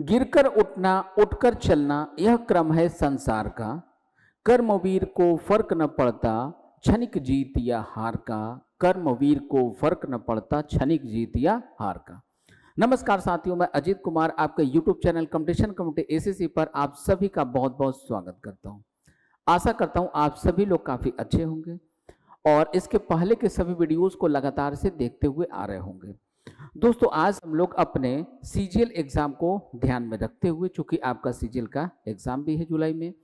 गिरकर उठना उठकर चलना यह क्रम है संसार का। कर्मवीर को फर्क न पड़ता क्षणिक जीत या हार का। कर्मवीर को फर्क न पड़ता क्षणिक जीत या हार का। नमस्कार साथियों, मैं अजीत कुमार आपके YouTube channel competition committee SSC पर आप सभी का बहुत बहुत स्वागत करता हूं। आशा करता हूं आप सभी लोग काफ़ी अच्छे होंगे और इसके पहले के सभी वीडियोस को लगातार से देखते हुए आ रहे होंगे। दोस्तों, आज हम लोग अपने सीजीएल एग्जाम को ध्यान में रखते हुए, चूंकि आपका सीजीएल का एग्जाम भी है जुलाई में,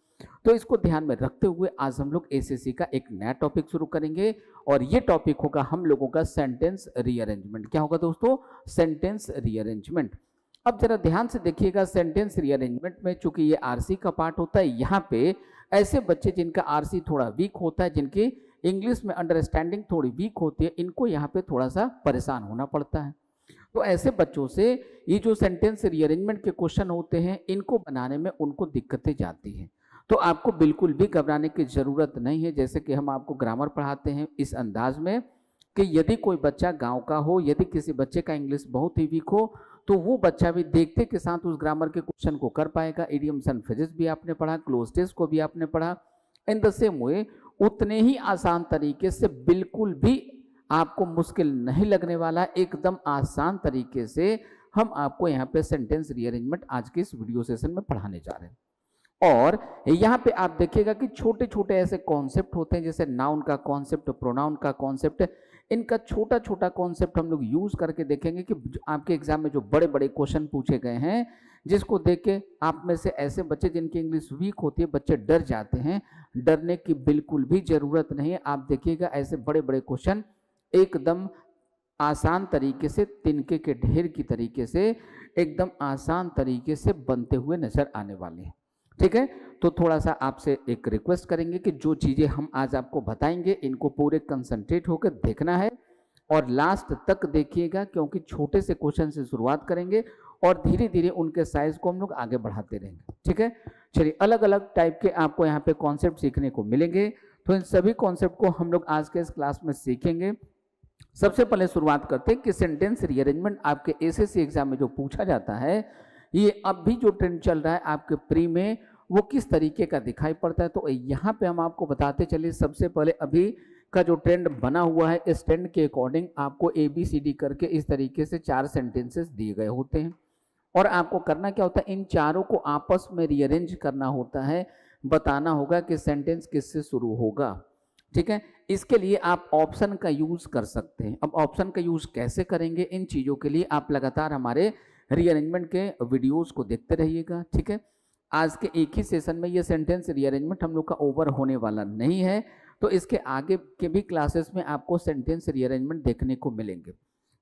तो इसको ध्यान में रखते हुए आज हम लोग एसएससी का एक नया टॉपिक शुरू करेंगे और ये टॉपिक होगा हम लोगों का सेंटेंस रीअरेंजमेंट। क्या होगा दोस्तों? Sentence rearrangement. अब जरा ध्यान से देखिएगा, सेंटेंस रीअरेंजमेंट में चूंकि ये आरसी का पार्ट होता है, यहाँ पे ऐसे बच्चे जिनका आरसी थोड़ा वीक होता है, जिनकी इंग्लिश में अंडरस्टैंडिंग थोड़ी वीक होती है, इनको यहाँ पे थोड़ा सा परेशान होना पड़ता है। तो ऐसे बच्चों से ये जो सेंटेंस रीअरेंजमेंट के क्वेश्चन होते हैं, इनको बनाने में उनको दिक्कतें जाती हैं। तो आपको बिल्कुल भी घबराने की ज़रूरत नहीं है। जैसे कि हम आपको ग्रामर पढ़ाते हैं इस अंदाज में कि यदि कोई बच्चा गांव का हो, यदि किसी बच्चे का इंग्लिश बहुत ही वीक हो, तो वो बच्चा भी देखते के साथ उस ग्रामर के क्वेश्चन को कर पाएगा। इडियम्स एंड फ्रेजेस भी आपने पढ़ा, क्लोज टेस्ट को भी आपने पढ़ा। इन द सेम वे उतने ही आसान तरीके से, बिल्कुल भी आपको मुश्किल नहीं लगने वाला, एकदम आसान तरीके से हम आपको यहाँ पे सेंटेंस रीअरेंजमेंट आज के इस वीडियो सेशन में पढ़ाने जा रहे हैं। और यहाँ पे आप देखिएगा कि छोटे छोटे ऐसे कॉन्सेप्ट होते हैं, जैसे नाउन का कॉन्सेप्ट, प्रोनाउन का कॉन्सेप्ट, इनका छोटा छोटा कॉन्सेप्ट हम लोग यूज करके देखेंगे कि आपके एग्जाम में जो बड़े बड़े क्वेश्चन पूछे गए हैं, जिसको देख के आप में से ऐसे बच्चे जिनकी इंग्लिश वीक होती है, बच्चे डर जाते हैं। डरने की बिल्कुल भी जरूरत नहीं है। आप देखिएगा ऐसे बड़े बड़े क्वेश्चन एकदम आसान तरीके से, तिनके के ढेर की तरीके से, एकदम आसान तरीके से बनते हुए नजर आने वाले हैं। ठीक है, तो थोड़ा सा आपसे एक रिक्वेस्ट करेंगे कि जो चीजें हम आज आपको बताएंगे, इनको पूरे कंसंट्रेट होकर देखना है और लास्ट तक देखिएगा, क्योंकि छोटे से क्वेश्चन से शुरुआत करेंगे और धीरे धीरे उनके साइज को हम लोग आगे बढ़ाते रहेंगे। ठीक है, चलिए, अलग अलग टाइप के आपको यहाँ पे कॉन्सेप्ट सीखने को मिलेंगे, तो इन सभी कॉन्सेप्ट को हम लोग आज के इस क्लास में सीखेंगे। सबसे पहले शुरुआत करते हैं कि सेंटेंस रीअरेंजमेंट आपके एसएससी एग्जाम में जो पूछा जाता है, ये अब भी जो ट्रेंड चल रहा है आपके प्री में, वो किस तरीके का दिखाई पड़ता है। तो यहाँ पे हम आपको बताते चलिए, सबसे पहले अभी का जो ट्रेंड बना हुआ है, इस ट्रेंड के अकॉर्डिंग आपको ABCD करके इस तरीके से 4 सेंटेंसेस दिए गए होते हैं और आपको करना क्या होता है, इन चारों को आपस में रीअरेंज करना होता है, बताना होगा कि सेंटेंस किससे शुरू होगा। ठीक है, इसके लिए आप ऑप्शन का यूज कर सकते हैं। अब ऑप्शन का यूज कैसे करेंगे, इन चीज़ों के लिए आप लगातार हमारे रीअरेंजमेंट के वीडियोस को देखते रहिएगा। ठीक है, आज के एक ही सेशन में ये सेंटेंस रीअरेंजमेंट हम लोग का ओवर होने वाला नहीं है, तो इसके आगे के भी क्लासेस में आपको सेंटेंस रीअरेंजमेंट देखने को मिलेंगे।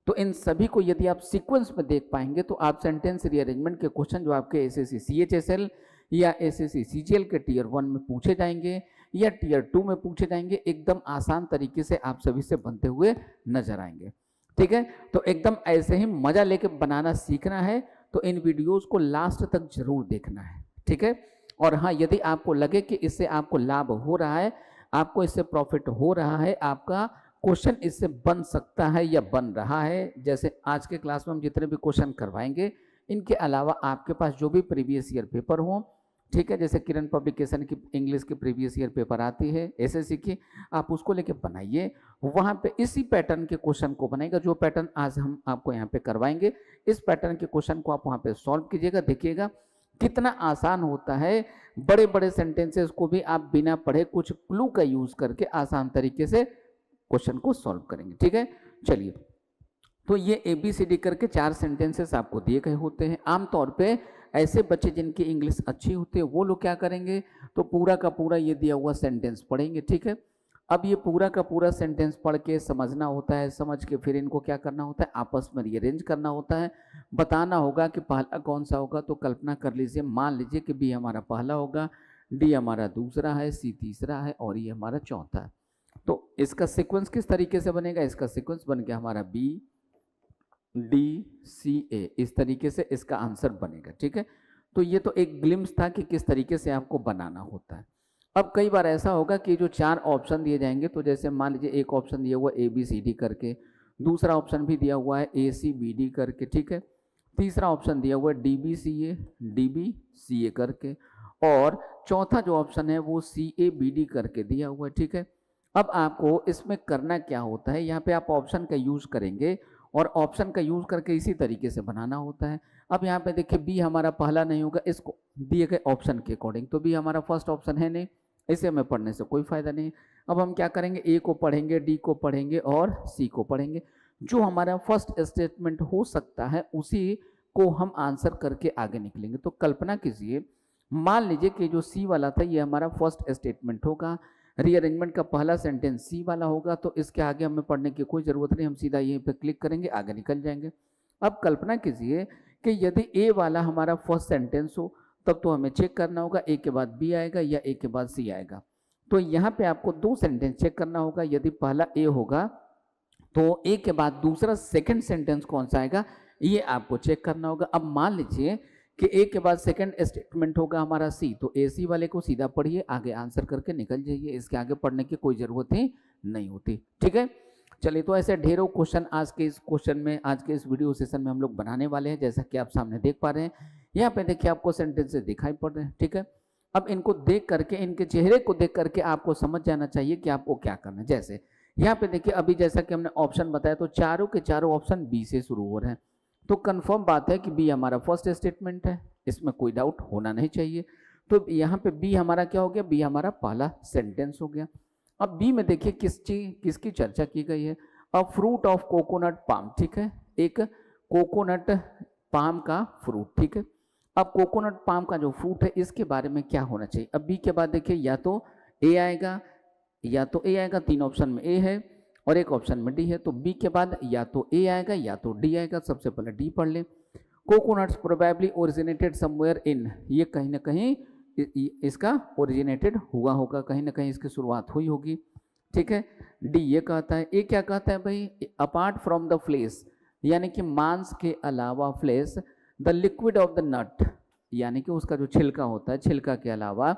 तो इन सभी को यदि आप सीक्वेंस में देख पाएंगे, तो आप सेंटेंस रीअरेंजमेंट के क्वेश्चन जो आपके एसएससी CHSL या एसएससी CGL के टियर 1 में पूछे जाएंगे या टियर 2 में पूछे जाएंगे, एकदम आसान तरीके से आप सभी से बनते हुए नजर आएंगे। ठीक है, तो एकदम ऐसे ही मजा लेके बनाना सीखना है, तो इन वीडियोस को लास्ट तक जरूर देखना है। ठीक है, और हाँ, यदि आपको लगे कि इससे आपको लाभ हो रहा है, आपको इससे प्रॉफिट हो रहा है, आपका क्वेश्चन इससे बन सकता है या बन रहा है, जैसे आज के क्लास में हम जितने भी क्वेश्चन करवाएंगे, इनके अलावा आपके पास जो भी प्रीवियस ईयर पेपर हो, ठीक है, जैसे किरण पब्लिकेशन की इंग्लिश की प्रीवियस ईयर पेपर आती है एसएससी की, आप उसको लेके बनाइए, वहाँ पे इसी पैटर्न के क्वेश्चन को बनाएगा, जो पैटर्न आज हम आपको यहाँ पे करवाएंगे, इस पैटर्न के क्वेश्चन को आप वहाँ पे सॉल्व कीजिएगा। देखिएगा कितना आसान होता है। बड़े बड़े सेंटेंसेस को भी आप बिना पढ़े कुछ क्लू का यूज करके आसान तरीके से क्वेश्चन को सॉल्व करेंगे। ठीक है, चलिए, तो ये ABCD करके 4 सेंटेंसेस आपको दिए गए होते हैं। आमतौर पे ऐसे बच्चे जिनकी इंग्लिश अच्छी होती है, वो लोग क्या करेंगे, तो पूरा का पूरा ये दिया हुआ सेंटेंस पढ़ेंगे। ठीक है, अब ये पूरा का पूरा सेंटेंस पढ़ के समझना होता है, समझ के फिर इनको क्या करना होता है, आपस में रीअरेंज करना होता है, बताना होगा कि पहला कौन सा होगा। तो कल्पना कर लीजिए, मान लीजिए कि B हमारा पहला होगा, D हमारा दूसरा है, C तीसरा है और ये हमारा चौथा है। तो इसका सीक्वेंस किस तरीके से बनेगा, इसका सीक्वेंस बन गया हमारा BDCA, इस तरीके से इसका आंसर बनेगा। ठीक है, तो ये तो एक ग्लिम्स था कि किस तरीके से आपको बनाना होता है। अब कई बार ऐसा होगा कि जो 4 ऑप्शन दिए जाएंगे, तो जैसे मान लीजिए एक ऑप्शन दिया हुआ ABCD करके, दूसरा ऑप्शन भी दिया हुआ है ACBD करके। ठीक है, तीसरा ऑप्शन दिया हुआ है DBCA करके, और चौथा जो ऑप्शन है वो CABD करके दिया हुआ है। ठीक है, अब आपको इसमें करना क्या होता है, यहाँ पे आप ऑप्शन का यूज करेंगे और ऑप्शन का यूज करके इसी तरीके से बनाना होता है। अब यहाँ पे देखिए बी हमारा पहला नहीं होगा इसको दिए गए ऑप्शन के अकॉर्डिंग, तो बी हमारा फर्स्ट ऑप्शन है नहीं, इसे हमें पढ़ने से कोई फायदा नहीं। अब हम क्या करेंगे, ए को पढ़ेंगे, डी को पढ़ेंगे और सी को पढ़ेंगे। जो हमारा फर्स्ट स्टेटमेंट हो सकता है उसी को हम आंसर करके आगे निकलेंगे। तो कल्पना कीजिए, मान लीजिए कि जो सी वाला था ये हमारा फर्स्ट स्टेटमेंट होगा, रीअरेंजमेंट का पहला सेंटेंस सी वाला होगा, तो इसके आगे हमें पढ़ने की कोई ज़रूरत नहीं, हम सीधा यहीं पे क्लिक करेंगे, आगे निकल जाएंगे। अब कल्पना कीजिए कि यदि ए वाला हमारा फर्स्ट सेंटेंस हो, तब तो हमें चेक करना होगा ए के बाद बी आएगा या ए के बाद सी आएगा। तो यहाँ पे आपको दो सेंटेंस चेक करना होगा, यदि पहला ए होगा तो ए के बाद दूसरा सेकंड सेंटेंस कौन सा आएगा ये आपको चेक करना होगा। अब मान लीजिए कि ए के बाद सेकंड स्टेटमेंट होगा हमारा सी, तो ए सी वाले को सीधा पढ़िए, आगे आंसर करके निकल जाइए, इसके आगे पढ़ने की कोई ज़रूरत ही नहीं होती। ठीक है, चलिए, तो ऐसे ढेरों क्वेश्चन आज के इस क्वेश्चन में, आज के इस वीडियो सेशन में हम लोग बनाने वाले हैं, जैसा कि आप सामने देख पा रहे हैं। यहाँ पे देखिए आपको सेंटेंसेस दिखाई पड़ रहे हैं। ठीक है, अब इनको देख करके, इनके चेहरे को देख करके आपको समझ जाना चाहिए कि आपको क्या करना है। जैसे यहाँ पे देखिए, अभी जैसा कि हमने ऑप्शन बताया, तो चारों के चारों ऑप्शन बी से शुरू हो रहे हैं, तो कंफर्म बात है कि बी हमारा फर्स्ट स्टेटमेंट है, इसमें कोई डाउट होना नहीं चाहिए। तो यहाँ पे बी हमारा क्या हो गया, बी हमारा पहला सेंटेंस हो गया। अब बी में देखिए किसकी चर्चा की गई है, a fruit of coconut palm. ठीक है, एक कोकोनट पाम का फ्रूट। ठीक है, अब कोकोनट पाम का जो फ्रूट है इसके बारे में क्या होना चाहिए। अब बी के बाद देखिए या तो ए आएगा, तीन ऑप्शन में ए है और एक ऑप्शन में डी है, तो बी के बाद या तो ए आएगा या तो डी आएगा। सबसे पहले डी पढ़ ले, coconuts probably originated somewhere in, ये कहीं ना कहीं इसका ओरिजिनेटेड हुआ होगा, कहीं ना कहीं इसकी शुरुआत हुई होगी। ठीक है, डी ये कहता है। ए क्या कहता है भाई, अपार्ट फ्रॉम द फ्लेश, यानी कि मांस के अलावा, flesh the liquid of the nut, यानी कि उसका जो छिलका होता है, छिलका के अलावा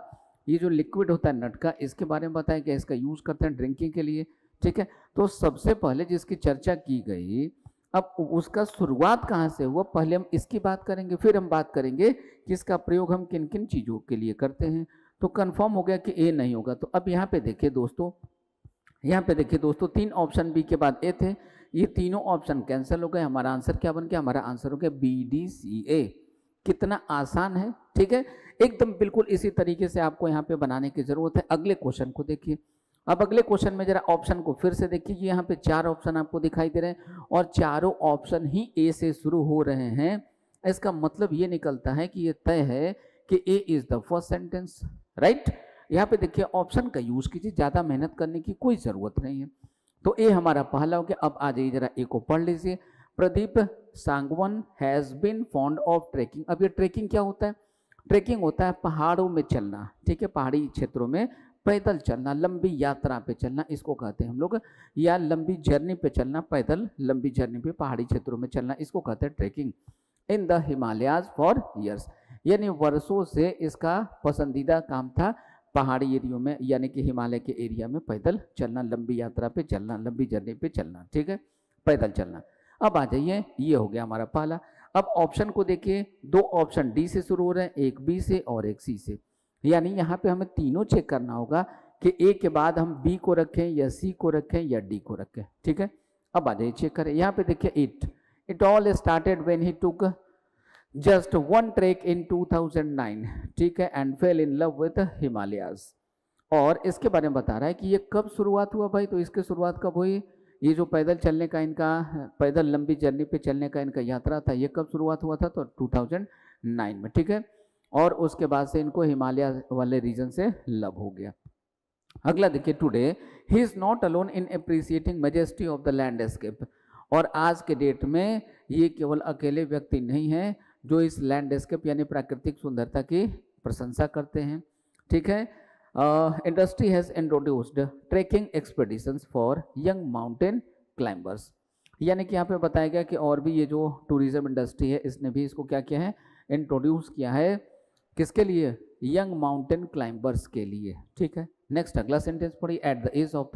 ये जो लिक्विड होता है नट का, इसके बारे में बताया कि इसका यूज करते हैं ड्रिंकिंग के लिए। ठीक है, तो सबसे पहले जिसकी चर्चा की गई, अब उसका शुरुआत कहाँ से हुआ, पहले हम इसकी बात करेंगे, फिर हम बात करेंगे कि इसका प्रयोग हम किन किन चीज़ों के लिए करते हैं। तो कंफर्म हो गया कि ए नहीं होगा। तो अब यहाँ पे देखिए दोस्तों, तीन ऑप्शन बी के बाद ए थे, ये तीनों ऑप्शन कैंसिल हो गए। हमारा आंसर क्या बन गया, हमारा आंसर हो गया BDCA। कितना आसान है। ठीक है, एकदम बिल्कुल इसी तरीके से आपको यहाँ पे बनाने की जरूरत है। अगले क्वेश्चन को देखिए, अब अगले क्वेश्चन में जरा ऑप्शन को फिर से देखिए, यहाँ पे चार ऑप्शन आपको दिखाई दे रहे हैं और चारों ऑप्शन ही ए से शुरू हो रहे हैं। इसका मतलब ये निकलता है कि ये तय है कि A is the first sentence, right. यहाँ पे देखिए ऑप्शन का यूज कीजिए, ज्यादा मेहनत करने की कोई जरूरत नहीं है। तो ए हमारा पहला हो गया। अब आ जाइए जरा ए को पढ़ लीजिए, Pradeep Sangwan has been fond of trekking. अब ये ट्रेकिंग क्या होता है, ट्रेकिंग होता है पहाड़ों में चलना। ठीक है, पहाड़ी क्षेत्रों में पैदल चलना, लंबी यात्रा पे चलना, इसको कहते हैं हम लोग, या लंबी जर्नी पे चलना, पैदल लंबी जर्नी पे पहाड़ी क्षेत्रों में चलना, इसको कहते हैं trekking. In the Himalayas for years, यानी वर्षों से इसका पसंदीदा काम था पहाड़ी एरियो में, यानी कि हिमालय के एरिया में पैदल चलना, लंबी यात्रा पे चलना, लंबी जर्नी पे चलना। ठीक है, पैदल चलना। अब आ जाइए, ये हो गया हमारा पहला। अब ऑप्शन को देखिए, दो ऑप्शन डी से शुरू हो रहे हैं, एक बी से और एक सी से, यानी यहाँ पे हमें तीनों चेक करना होगा कि ए के बाद हम बी को रखें या सी को रखें या डी को रखें। ठीक है, अब आ जाइए चेक करें। यहाँ पे देखिए it all started when he took just one trek in 2009। ठीक है, and fell in love with Himalayas. और इसके बारे में बता रहा है कि ये कब शुरुआत हुआ भाई, तो इसकी शुरुआत कब हुई, ये जो पैदल चलने का इनका, पैदल लंबी जर्नी पे चलने का इनका यात्रा था, ये कब शुरुआत हुआ था, तो 2009 में। ठीक है, और उसके बाद से इनको हिमालय वाले रीजन से लव हो गया। अगला देखिए, today he is not alone in appreciating majesty of the landscape. और आज के डेट में ये केवल अकेले व्यक्ति नहीं है जो इस लैंडस्केप यानी प्राकृतिक सुंदरता की प्रशंसा करते हैं। ठीक है, industry has introduced trekking expeditions for young mountain climbers, यानी कि यहाँ पे बताया गया कि और भी ये जो टूरिज्म इंडस्ट्री है इसने भी इसको क्या किया है, इंट्रोड्यूस किया है, किसके लिए, यंग माउंटेन क्लाइंबर्स के लिए। ठीक है, नेक्स्ट अगला सेंटेंस पढ़िए, एट द एज ऑफ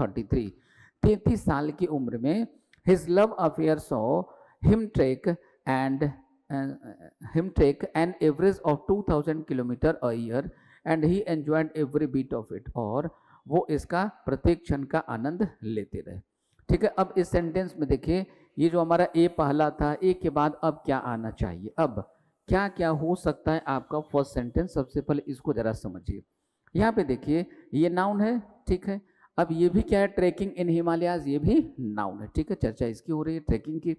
33 साल की उम्र में his love affair saw him trek and him take an average of 2000 kilometre a year and he enjoyed every bit of it, और वो इसका प्रत्येक क्षण का आनंद लेते रहे। ठीक है, अब इस सेंटेंस में देखिए ये जो हमारा ए पहला था, ए के बाद अब क्या आना चाहिए, अब क्या क्या हो सकता है आपका फर्स्ट सेंटेंस। सबसे पहले इसको जरा समझिए। यहाँ पे देखिए ये नाउन है, ठीक है। अब ये भी क्या है, ट्रैकिंग इन हिमालयाज, ये भी नाउन है, ठीक है। चर्चा इसकी हो रही है ट्रैकिंग की।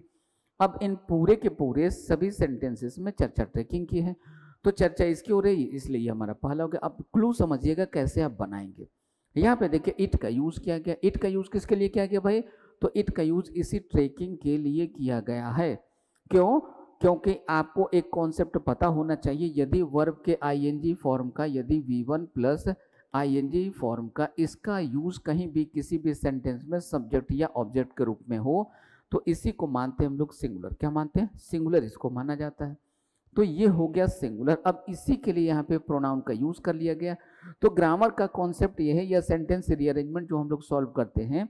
अब इन पूरे के पूरे सभी सेंटेंसेस में चर्चा ट्रैकिंग की है, तो चर्चा इसकी हो रही है, इसलिए ये हमारा पहला हो गया। अब क्लू समझिएगा कैसे आप बनाएंगे। यहाँ पे देखिए इट का यूज किया गया। इट का यूज किसके लिए किया गया भाई, तो इट का यूज इसी ट्रैकिंग के लिए किया गया है। क्यों, क्योंकि आपको एक कॉन्सेप्ट पता होना चाहिए, यदि वर्ब के आईएनजी फॉर्म का, यदि V1 प्लस आईएनजी फॉर्म का इसका यूज कहीं भी किसी भी सेंटेंस में सब्जेक्ट या ऑब्जेक्ट के रूप में हो, तो इसी को मानते हैं हम लोग सिंगुलर। क्या मानते हैं, सिंगुलर इसको माना जाता है। तो ये हो गया सिंगुलर। अब इसी के लिए यहाँ पे प्रोनाउन का यूज कर लिया गया। तो ग्रामर का कॉन्सेप्ट ये है, या सेंटेंस रीअरेंजमेंट जो हम लोग सॉल्व करते हैं,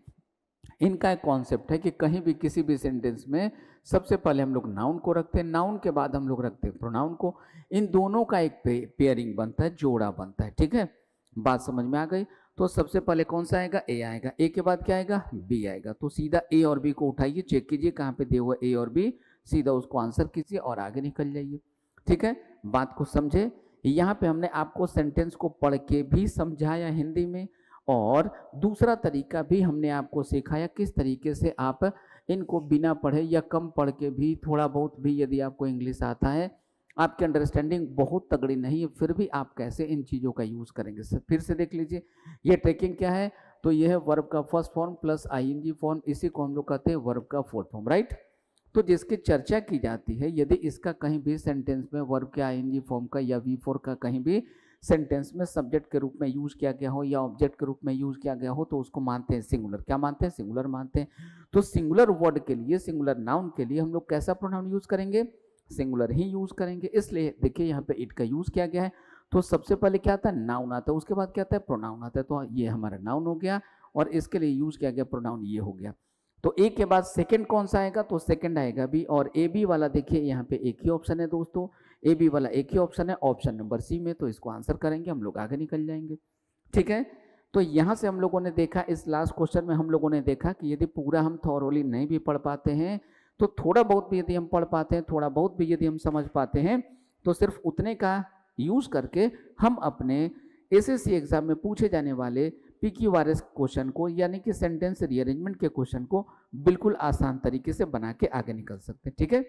इनका एक कॉन्सेप्ट है कि कहीं भी किसी भी सेंटेंस में सबसे पहले हम लोग नाउन को रखते हैं, नाउन के बाद हम लोग रखते हैं प्रोनाउन को। इन दोनों का एक पेयरिंग बनता है, जोड़ा बनता है, ठीक है। बात समझ में आ गई। तो सबसे पहले कौन सा आएगा, ए आएगा। ए के बाद क्या आएगा, बी आएगा। तो सीधा ए और बी को उठाइए, चेक कीजिए कहाँ पे दिया हुआ ए और बी, सीधा उसको आंसर कीजिए और आगे निकल जाइए, ठीक है। बात को समझे। यहाँ पे हमने आपको सेंटेंस को पढ़ के भी समझाया हिंदी में, और दूसरा तरीका भी हमने आपको सिखाया किस तरीके से आप इनको बिना पढ़े या कम पढ़ के भी, थोड़ा बहुत भी यदि आपको इंग्लिश आता है, आपकी अंडरस्टैंडिंग बहुत तगड़ी नहीं है, फिर भी आप कैसे इन चीज़ों का यूज़ करेंगे। फिर से देख लीजिए, ये ट्रैकिंग क्या है, तो ये है वर्ब का first form plus ING form, इसी को हम लोग कहते हैं वर्ब का फोर्थ फॉर्म, राइट। तो जिसकी चर्चा की जाती है, यदि इसका कहीं भी सेंटेंस में वर्ब के आईएनजी फॉर्म का या V4 का कहीं भी सेंटेंस में सब्जेक्ट के रूप में यूज किया गया हो या ऑब्जेक्ट के रूप में यूज किया गया हो, तो उसको मानते हैं सिंगुलर। क्या मानते हैं, सिंगुलर मानते हैं। तो सिंगुलर वर्ड के लिए, सिंगुलर नाउन के लिए हम लोग कैसा प्रोनाउन यूज करेंगे, सिंगुलर ही यूज करेंगे। इसलिए देखिए यहाँ पे इट का यूज किया गया है। तो सबसे पहले क्या आता है, नाउन आता है, उसके बाद क्या आता है, प्रोनाउन आता है। तो ये हमारा नाउन हो गया, और इसके लिए यूज किया गया प्रोनाउन, ये हो गया। तो ए के बाद सेकंड कौन सा आएगा, तो सेकंड आएगा बी। और ए बी वाला देखिए यहाँ पे एक ही ऑप्शन है दोस्तों, ए बी वाला एक ही ऑप्शन है, ऑप्शन नंबर सी में। तो इसको आंसर करेंगे, हम लोग आगे निकल जाएंगे, ठीक है। तो यहाँ से हम लोगों ने देखा, इस लास्ट क्वेश्चन में हम लोगों ने देखा कि यदि पूरा हम थॉरोली नहीं भी पढ़ पाते हैं, तो थोड़ा बहुत भी यदि हम पढ़ पाते हैं, थोड़ा बहुत भी यदि हम समझ पाते हैं, तो सिर्फ उतने का यूज करके हम अपने एसएससी एग्जाम में पूछे जाने वाले PQRS क्वेश्चन को, यानी कि सेंटेंस रीअरेंजमेंट के क्वेश्चन को बिल्कुल आसान तरीके से बना के आगे निकल सकते हैं, ठीक है।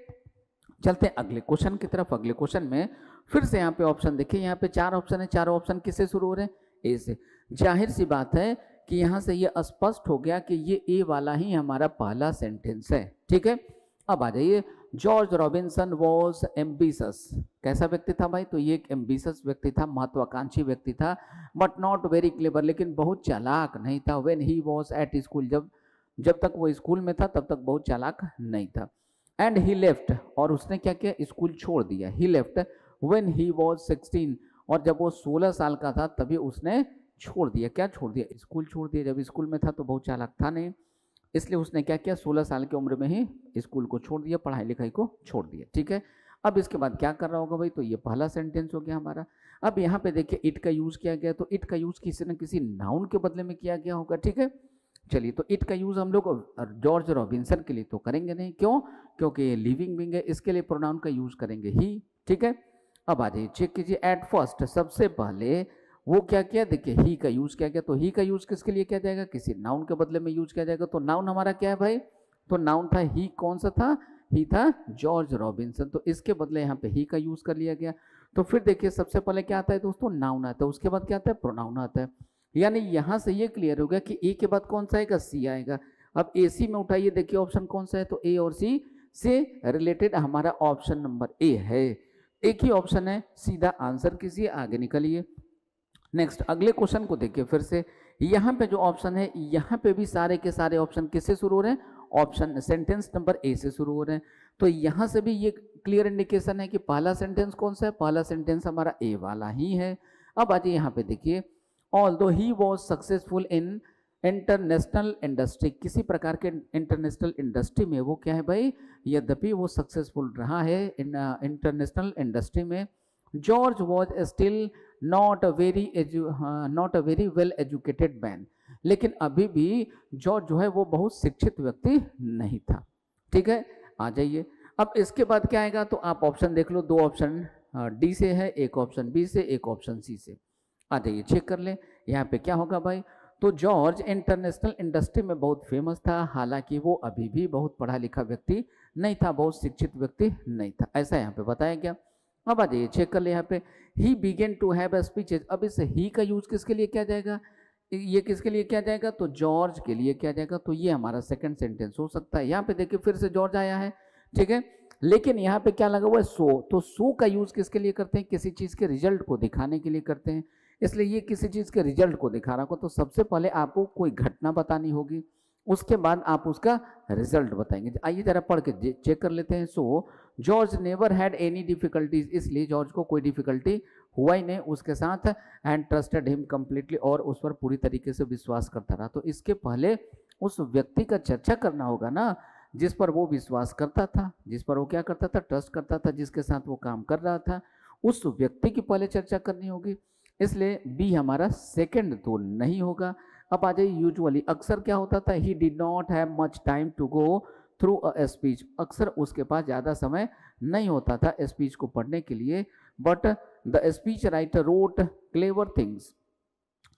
चलते हैं अगले क्वेश्चन की तरफ। अगले क्वेश्चन में फिर से यहाँ पे ऑप्शन देखिए, यहाँ पे 4 ऑप्शन है। चारों ऑप्शन किससे शुरू हो रहे हैं, ए से। जाहिर सी बात है कि यहाँ से ये स्पष्ट हो गया कि ये ए वाला ही हमारा पहला सेंटेंस है, ठीक है। अब आ जाइए, जॉर्ज रॉबिन्सन वॉज एम्बिशस। कैसा व्यक्ति था भाई, तो ये एक एम्बिशस व्यक्ति था, महत्वाकांक्षी व्यक्ति था, बट नॉट वेरी क्लेवर, लेकिन बहुत चालाक नहीं था। When he was at school, जब तक वो स्कूल में था तब तक बहुत चालाक नहीं था। एंड ही लेफ्ट, और उसने क्या किया, स्कूल छोड़ दिया। ही लेफ्ट व्हेन ही वॉज 16, और जब वो 16 साल का था तभी उसने छोड़ दिया। क्या छोड़ दिया, स्कूल छोड़ दिया। जब स्कूल में था तो बहुत चालाक था नहीं, इसलिए उसने क्या किया, 16 साल की उम्र में ही स्कूल को छोड़ दिया, पढ़ाई लिखाई को छोड़ दिया, ठीक है। अब इसके बाद क्या कर रहा होगा भाई, तो ये पहला सेंटेंस हो गया हमारा। अब यहाँ पे देखिए इट का यूज किया गया, तो इट का यूज किसी न किसी नाउन के बदले में किया गया होगा, ठीक है। चलिए, तो इट का यूज हम लोग जॉर्ज रॉबिन्सन के लिए तो करेंगे नहीं, क्यों, क्योंकि ये लिविंग बिंग है, इसके लिए प्रोनाउन का यूज करेंगे ही, ठीक है। अब आ जाइए, चेक कीजिए। एट फर्स्ट, सबसे पहले वो क्या किया, देखिए ही का यूज किया गया। तो ही का यूज किसके लिए किया जाएगा, किसी नाउन के बदले में यूज किया जाएगा। तो नाउन हमारा क्या है भाई, तो नाउन था ही, कौन सा था, ही था जॉर्ज रॉबिन्सन। तो इसके बदले यहाँ पे ही का यूज कर लिया गया। तो फिर देखिए सबसे पहले क्या आता है दोस्तों, नाउन आता है, उसके बाद क्या आता है, प्रोनाउन आता है। यानी यहाँ से ये क्लियर हो गया कि ए के बाद कौन सा आएगा, सी आएगा। अब ए सी में उठाइए, देखिए ऑप्शन कौन सा है, तो ए और सी से रिलेटेड हमारा ऑप्शन नंबर ए है। एक ही ऑप्शन है, सीधा आंसर कीजिए, आगे निकलिए। नेक्स्ट अगले क्वेश्चन को देखिए फिर से। यहाँ पे जो ऑप्शन है, यहाँ पे भी सारे के सारे ऑप्शन किससे शुरू हो रहे हैं, ऑप्शन सेंटेंस नंबर ए से शुरू हो रहे हैं। तो यहाँ से भी ये क्लियर इंडिकेशन है कि पहला सेंटेंस कौन सा है, पहला सेंटेंस हमारा ए वाला ही है। अब आइए यहाँ पे देखिए, although he was successful in international industry, किसी प्रकार के इंटरनेशनल इंडस्ट्री में वो क्या है भाई, यद्यपि वो सक्सेसफुल रहा है इंटरनेशनल इंडस्ट्री में, George was still not a very well educated man, लेकिन अभी भी जॉर्ज जो है वो बहुत शिक्षित व्यक्ति नहीं था। ठीक है, आ जाइए। अब इसके बाद क्या आएगा, तो आप ऑप्शन देख लो, दो ऑप्शन डी से है, एक ऑप्शन बी से, एक ऑप्शन सी से। आ जाइए चेक कर ले, यहाँ पे क्या होगा भाई, तो जॉर्ज इंटरनेशनल इंडस्ट्री में बहुत फेमस था, हालांकि वो अभी भी बहुत पढ़ा लिखा व्यक्ति नहीं था, बहुत शिक्षित व्यक्ति नहीं था, ऐसा यहाँ पे बताया गया। अब आ जाइए चेक कर ले, यहाँ पे ही बिगेन टू हैव स्पीचेस। अब इस ही का यूज किसके लिए किया जाएगा, ये किसके लिए किया जाएगा, तो जॉर्ज के लिए किया जाएगा, तो ये हमारा सेकंड सेंटेंस हो सकता है। यहाँ पे देखिए फिर से जॉर्ज आया है, ठीक है, लेकिन यहाँ पे क्या लगा हुआ है, सो, तो सो का यूज किसके लिए करते हैं, किसी चीज के रिजल्ट को दिखाने के लिए करते हैं, इसलिए ये किसी चीज के रिजल्ट को दिखा रहा हो, तो सबसे पहले आपको कोई घटना बतानी होगी, उसके बाद आप उसका रिजल्ट बताएंगे। आइए जरा पढ़ के चेक कर लेते हैं। So George never had any difficulties, इसलिए जॉर्ज को कोई डिफिकल्टी हुआ ही नहीं उसके साथ, एंड ट्रस्टेड हिम कंप्लीटली, और उस पर पूरी तरीके से विश्वास करता रहा। तो इसके पहले उस व्यक्ति का चर्चा करना होगा ना, जिस पर वो विश्वास करता था, जिस पर वो क्या करता था, ट्रस्ट करता था, जिसके साथ वो काम कर रहा था, उस व्यक्ति की पहले चर्चा करनी होगी, इसलिए बी हमारा सेकंड तो नहीं होगा। अब आ जाइए, यूजुअली अक्सर क्या होता था, he did not have much time to go through a speech, अक्सर उसके पास ज़्यादा समय नहीं होता था स्पीच को पढ़ने के लिए, but the speech writer wrote clever things,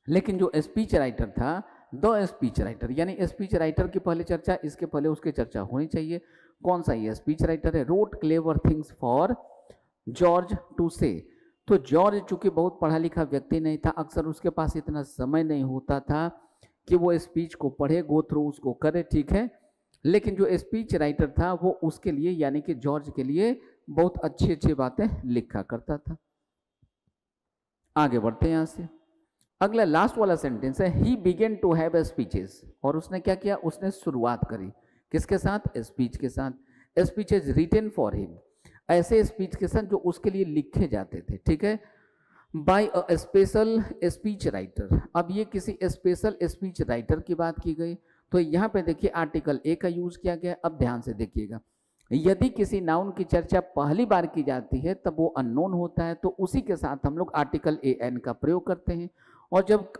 लेकिन जो स्पीच राइटर था, द स्पीच राइटर, यानी स्पीच राइटर की पहले चर्चा, इसके पहले उसकी चर्चा होनी चाहिए। कौन सा ये स्पीच राइटर है, wrote clever things for George two से, तो जॉर्ज चूंकि बहुत पढ़ा लिखा व्यक्ति नहीं था, अक्सर उसके पास इतना समय नहीं होता था कि वो स्पीच को पढ़े, गो थ्रू उसको करे, ठीक है, लेकिन जो स्पीच राइटर था वो उसके लिए, यानी कि जॉर्ज के लिए बहुत अच्छी अच्छी बातें लिखा करता था। आगे बढ़ते हैं यहाँ से, अगला लास्ट वाला सेंटेंस है, he began to have speeches, और उसने क्या किया, उसने शुरुआत करी किसके साथ, स्पीच के साथ, स्पीचेस रिटन फॉर हिम, ऐसे स्पीच के साथ जो उसके लिए लिखे जाते थे, ठीक है, by a special speech writer. अब ये किसी स्पेशल स्पीच राइटर की बात की गई, तो यहाँ पे देखिए आर्टिकल ए का यूज किया गया। अब ध्यान से देखिएगा, यदि किसी नाउन की चर्चा पहली बार की जाती है तब वो अननोन होता है, तो उसी के साथ हम लोग आर्टिकल ए एन का प्रयोग करते हैं, और जब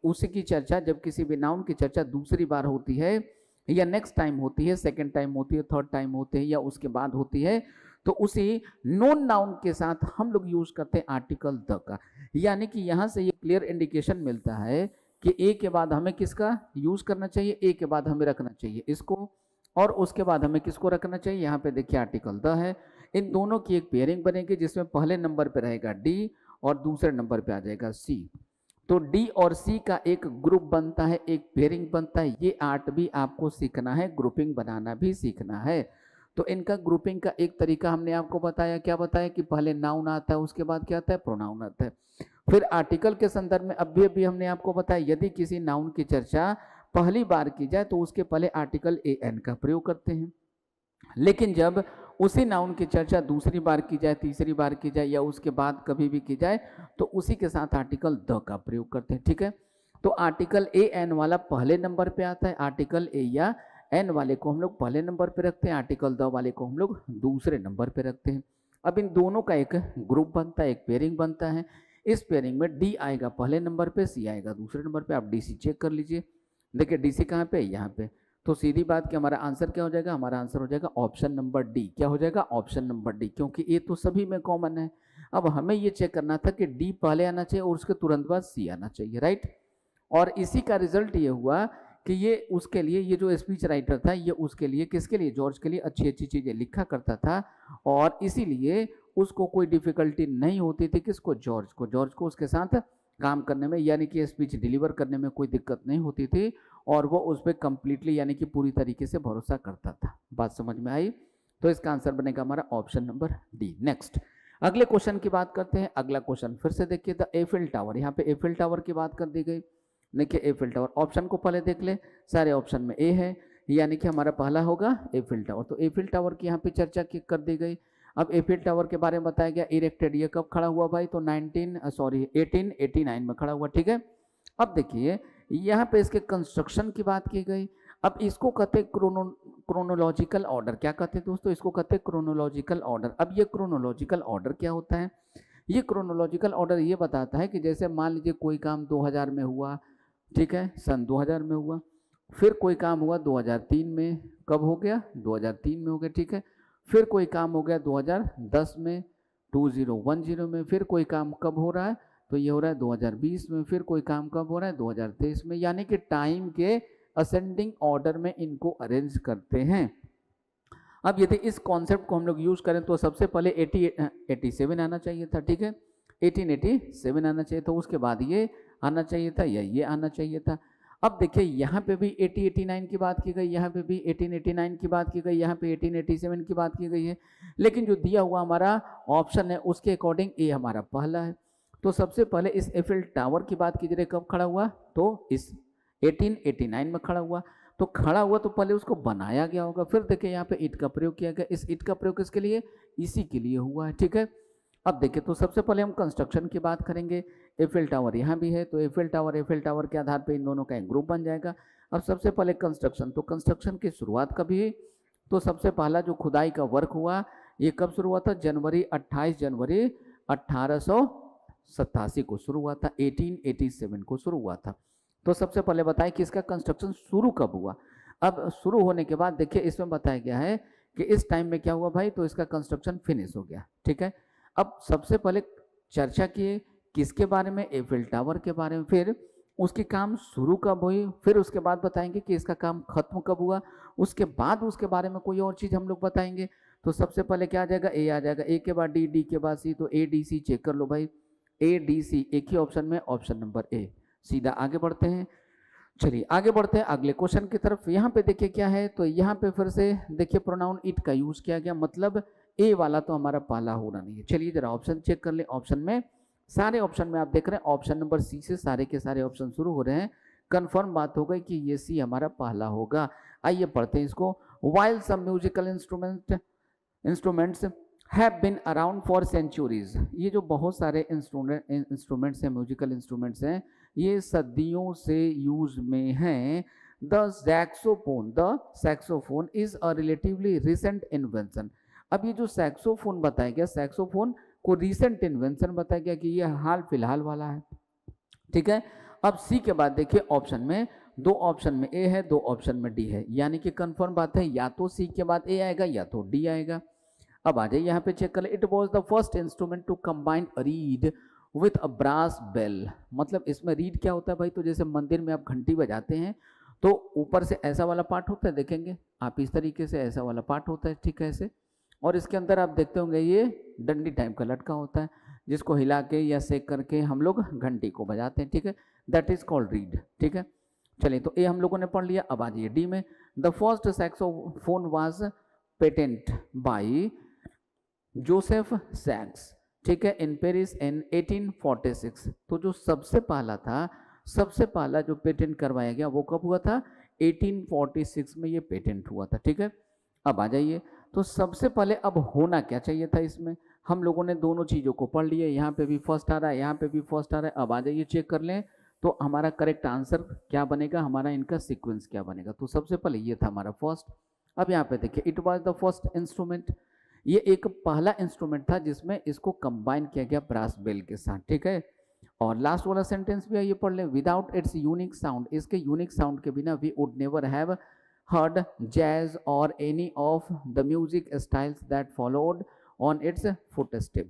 उसी की चर्चा, जब किसी भी नाउन की चर्चा दूसरी बार होती है, या नेक्स्ट टाइम होती है, सेकेंड टाइम होती है, थर्ड टाइम होती है, या उसके बाद होती है, तो उसी नोन नाउन के साथ हम लोग यूज करते हैं आर्टिकल द का, यानी कि यहाँ से ये क्लियर इंडिकेशन मिलता है कि ए के बाद हमें किसका यूज करना चाहिए, ए के बाद हमें रखना चाहिए इसको, और उसके बाद हमें किसको रखना चाहिए, यहाँ पे देखिए आर्टिकल द है, इन दोनों की एक पेयरिंग बनेगी जिसमें पहले नंबर पे रहेगा डी और दूसरे नंबर पे आ जाएगा सी, तो डी और सी का एक ग्रुप बनता है, एक पेयरिंग बनता है। ये आर्ट भी आपको सीखना है, ग्रुपिंग बनाना भी सीखना है। तो इनका ग्रुपिंग का एक तरीका हमने आपको बताया, क्या बताया कि पहले नाउन आता है, उसके बाद क्या आता है, प्रोनाउन आता है, फिर आर्टिकल के संदर्भ में अभी हमने आपको बताया, यदि किसी नाउन की चर्चा पहली बार की जाए तो उसके पहले आर्टिकल ए एन का प्रयोग करते हैं, लेकिन जब उसी नाउन की चर्चा दूसरी बार की जाए, तीसरी बार की जाए, या उसके बाद कभी भी की जाए, तो उसी के साथ आर्टिकल द का प्रयोग करते हैं, ठीक है। तो आर्टिकल ए एन वाला पहले नंबर पे आता है, आर्टिकल ए या एन वाले को हम लोग पहले नंबर पे रखते हैं, आर्टिकल द वाले को हम लोग दूसरे नंबर पे रखते हैं। अब इन दोनों का एक ग्रुप बनता है, एक पेयरिंग बनता है, इस पेयरिंग में डी आएगा पहले नंबर पे, सी आएगा दूसरे नंबर पे। आप डी सी चेक कर लीजिए, देखिए डी सी कहाँ पे, यहाँ पे, तो सीधी बात कि हमारा आंसर क्या हो जाएगा, हमारा आंसर हो जाएगा ऑप्शन नंबर डी। क्या हो जाएगा, ऑप्शन नंबर डी, क्योंकि ए तो सभी में कॉमन है। अब हमें ये चेक करना था कि डी पहले आना चाहिए और उसके तुरंत बाद सी आना चाहिए, राइट। और इसी का रिजल्ट ये हुआ कि ये उसके लिए, ये जो स्पीच राइटर था, ये उसके लिए, किसके लिए, जॉर्ज के लिए अच्छी अच्छी चीज़ें लिखा करता था, और इसीलिए उसको कोई डिफिकल्टी नहीं होती थी, किसको, जॉर्ज को उसके साथ काम करने में, यानी कि स्पीच डिलीवर करने में कोई दिक्कत नहीं होती थी, और वो उस पर कंप्लीटली यानी कि पूरी तरीके से भरोसा करता था। बात समझ में आई, तो इसका आंसर बनेगा हमारा ऑप्शन नंबर डी। नेक्स्ट अगले क्वेश्चन की बात करते हैं। अगला क्वेश्चन फिर से देखिए, द एफिल टावर, यहाँ पे एफिल टावर की बात कर दी गई। देखिए एफिल टावर, ऑप्शन को पहले देख ले, सारे ऑप्शन में ए है, यानी कि हमारा पहला होगा एफिल टावर। तो एफिल टावर की यहाँ पे चर्चा कर दी गई। अब एफिल टावर के बारे में बताया गया, इरेक्टेड, ये कब खड़ा हुआ भाई, तो 1889 में खड़ा हुआ, ठीक है। अब देखिए यहाँ पे इसके कंस्ट्रक्शन की बात की गई। अब इसको कहते हैं क्रोनोलॉजिकल ऑर्डर। क्या कहते हैं दोस्तों? इसको कहते हैं क्रोनोलॉजिकल ऑर्डर। अब ये क्रोनोलॉजिकल ऑर्डर क्या होता है? ये क्रोनोलॉजिकल ऑर्डर ये बताता है कि जैसे मान लीजिए कोई काम 2000 में हुआ, ठीक है, सन 2000 में हुआ, फिर कोई काम हुआ 2003 में, कब हो गया? 2003 में हो गया, ठीक है। फिर कोई काम हो गया 2010 में, 2010 में। फिर कोई काम कब हो रहा है? तो ये हो रहा है 2020 में। फिर कोई काम कब हो रहा है? 2023 में। यानी कि टाइम के असेंडिंग ऑर्डर में इनको अरेंज करते हैं। अब यदि इस कॉन्सेप्ट को हम लोग यूज करें तो सबसे पहले 87 आना चाहिए था, ठीक है, 1887 आना चाहिए था। उसके बाद ये आना चाहिए था या ये आना चाहिए था। अब देखिए यहाँ पे भी 1889 की बात की गई, यहाँ पे भी 1889 की बात की गई, यहाँ पे 1887 की बात की गई है। लेकिन जो दिया हुआ हमारा ऑप्शन है उसके अकॉर्डिंग ए हमारा पहला है। तो सबसे पहले इस एफिल टावर की बात की जाए कब खड़ा हुआ? तो इस 1889 में खड़ा हुआ। तो खड़ा हुआ तो पहले उसको बनाया गया होगा। फिर देखिए यहाँ पे ईंट का प्रयोग किया गया। इस ईंट का प्रयोग किसके लिए? इसी के लिए हुआ है, ठीक है। अब देखिए तो सबसे पहले हम कंस्ट्रक्शन की बात करेंगे। एफिल टावर यहाँ भी है, तो एफिल टावर के आधार पे इन दोनों का एक ग्रुप बन जाएगा। अब सबसे पहले कंस्ट्रक्शन, तो कंस्ट्रक्शन की शुरुआत कभी हुई? तो सबसे पहला जो खुदाई का वर्क हुआ ये कब शुरू हुआ था? 28 जनवरी 1887 को शुरू हुआ था, 1887 को शुरू हुआ था। तो सबसे पहले बताएं कि इसका कंस्ट्रक्शन शुरू कब हुआ। अब शुरू होने के बाद देखिए इसमें बताया गया है कि इस टाइम में क्या हुआ भाई? तो इसका कंस्ट्रक्शन फिनिश हो गया, ठीक है। अब सबसे पहले चर्चा किए किसके बारे में? एफिल टावर के बारे में। फिर उसकी काम शुरू कब हुई, फिर उसके बाद बताएंगे कि इसका काम खत्म कब हुआ। उसके बाद उसके बारे में कोई और चीज़ हम लोग बताएंगे। तो सबसे पहले क्या आ जाएगा? ए आ जाएगा, ए के बाद डी, डी के बाद सी, तो ए डी सी चेक कर लो भाई। ए डी सी एक ही ऑप्शन में, ऑप्शन नंबर ए। सीधा आगे बढ़ते हैं। चलिए आगे बढ़ते हैं अगले क्वेश्चन की तरफ। यहाँ पे देखिए क्या है, तो यहाँ पे फिर से देखिए प्रोनाउन इट का यूज किया गया, मतलब ए वाला तो हमारा पहला होना नहीं है। चलिए जरा ऑप्शन चेक कर ले। ऑप्शन में सारे ऑप्शन में आप देख रहे हैं ऑप्शन नंबर सी से सारे के सारे ऑप्शन शुरू हो रहे हैं। कंफर्म बात हो गई कि ये सी हमारा पहला होगा। आइए पढ़ते हैं इसको। While some musical instruments have been around for centuries. ये जो बहुत सारे इंस्ट्रूमेंट्स हैं, म्यूजिकल इंस्ट्रूमेंट्स हैं, ये सदियों से यूज में हैं। The saxophone is a relatively recent invention. अब ये जो सैक्सोफोन बताया गया, सैक्सोफोन को रिसेंट इन्वेंशन बताया गया कि ये हाल फिलहाल वाला है, ठीक है। अब सी के बाद देखिए ऑप्शन में, दो ऑप्शन में ए है, दो ऑप्शन में डी है, यानी कि कंफर्म बात है या तो सी के बाद ए आएगा या तो डी आएगा। अब आ जाइए यहाँ पे चेक कर ले। It was the first instrument to combine reed with a brass bell. मतलब इसमें रीड क्या होता है भाई? तो जैसे मंदिर में आप घंटी बजाते हैं तो ऊपर से ऐसा वाला पार्ट होता है, देखेंगे आप इस तरीके से ऐसा वाला पार्ट होता है, ठीक है, ऐसे। और इसके अंदर आप देखते होंगे ये डंडी टाइप का लटका होता है, जिसको हिला के या सेक करके हम लोग घंटी को बजाते हैं, ठीक है। दैट इज कॉल्ड रीड, ठीक है। चलिए तो ए हम लोगों ने पढ़ लिया। अब आ जाइए डी में। The first saxophone was patent by Joseph Sax, ठीक है, इन पेरिस इन 1846। तो जो सबसे पहला था, सबसे पहला जो पेटेंट करवाया गया वो कब हुआ था? 1846 में ये पेटेंट हुआ था, ठीक है। अब आ जाइए, तो सबसे पहले अब होना क्या चाहिए था इसमें? हम लोगों ने दोनों चीज़ों को पढ़ लिया, यहाँ पे भी फर्स्ट आ रहा है, यहाँ पे भी फर्स्ट आ रहा है। अब आ जाइए चेक कर लें तो हमारा करेक्ट आंसर क्या बनेगा, हमारा इनका सीक्वेंस क्या बनेगा। तो सबसे पहले ये था हमारा फर्स्ट। अब यहाँ पे देखिए it was the first instrument, ये एक पहला इंस्ट्रूमेंट था जिसमें इसको कंबाइन किया गया ब्रास बेल के साथ, ठीक है। और लास्ट वाला सेंटेंस भी आइए पढ़ लें। विदाउट इट्स यूनिक साउंड, इसके यूनिक साउंड के बिना we would never have heard jazz or any of the music styles that followed on its footstep।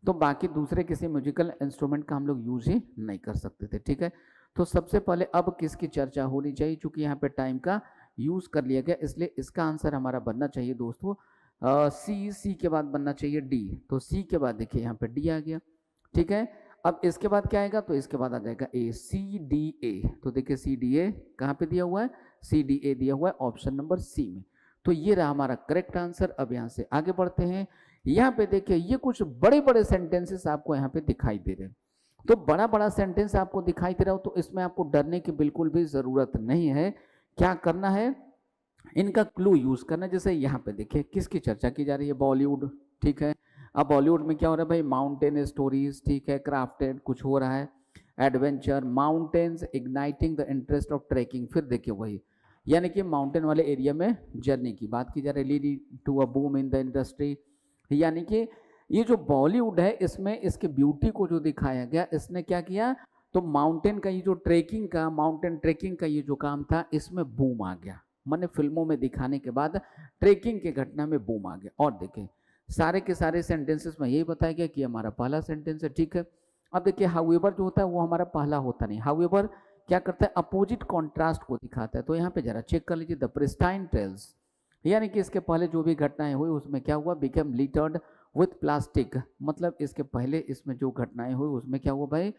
तो बाकी दूसरे किसी म्यूजिकल इंस्ट्रूमेंट का हम लोग यूज ही नहीं कर सकते थे, ठीक है। तो सबसे पहले अब किसकी चर्चा होनी चाहिए? चूंकि यहाँ पे टाइम का यूज कर लिया गया, इसलिए इसका आंसर हमारा बनना चाहिए दोस्तों सी के बाद बनना चाहिए डी। तो सी के बाद देखिए यहाँ पे डी आ गया, ठीक है। अब इसके बाद क्या आएगा? तो इसके बाद आ जाएगा ए, सी डी ए। तो देखिए सी डी ए कहाँ पे दिया हुआ है? सी डी ए दिया हुआ है ऑप्शन नंबर सी में। तो ये रहा हमारा करेक्ट आंसर। अब यहाँ से आगे बढ़ते हैं। यहाँ पे देखिए ये कुछ बड़े बड़े सेंटेंसेस आपको यहाँ पे दिखाई दे रहे हैं। तो बड़ा बड़ा सेंटेंस आपको दिखाई दे रहा हो तो इसमें आपको डरने की बिल्कुल भी जरूरत नहीं है। क्या करना है? इनका क्लू यूज करना। जैसे यहाँ पे देखिए किसकी चर्चा की जा रही है? बॉलीवुड, ठीक है। अब बॉलीवुड में क्या हो रहा है भाई? माउंटेन स्टोरीज, ठीक है, क्राफ्टेड कुछ हो रहा है। Adventure, mountains igniting the interest of trekking, फिर देखिए वही, यानी कि माउंटेन वाले एरिया में जर्नी की बात की जा रही है, leading to a boom in the industry. यानी कि ये जो बॉलीवुड है इसमें इसके ब्यूटी को जो दिखाया गया, इसने क्या किया, तो माउंटेन का ये जो ट्रेकिंग का, माउंटेन ट्रेकिंग का ये जो काम था, इसमें बूम आ गया। मैंने फिल्मों में दिखाने के बाद ट्रेकिंग के घटना में बूम आ गया। और देखिए सारे के सारे सेंटेंसेस में यही बताया गया कि हमारा पहला सेंटेंस है, ठीक है। अब देखिए हाउएवर जो होता है वो हमारा पहला होता नहीं, हाउएवर क्या करता है, अपोजिट कॉन्ट्रास्ट को दिखाता है। तो यहाँ पे जरा चेक कर लीजिए, द प्रिस्टाइन टेल्स, यानी कि इसके पहले जो भी घटनाएं हुई उसमें क्या हुआ, बिकेम लिटर्ड विथ प्लास्टिक, मतलब इसके पहले इसमें जो घटनाएं हुई उसमें क्या हुआ भाई,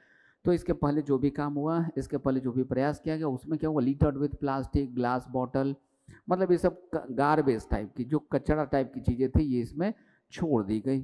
तो इसके पहले जो भी काम हुआ, इसके पहले जो भी प्रयास किया गया उसमें क्या हुआ, littered with plastic, glass bottle, मतलब ये सब गार्बेज टाइप की, जो कचरा टाइप की चीज़ें थी ये इसमें छोड़ दी गई,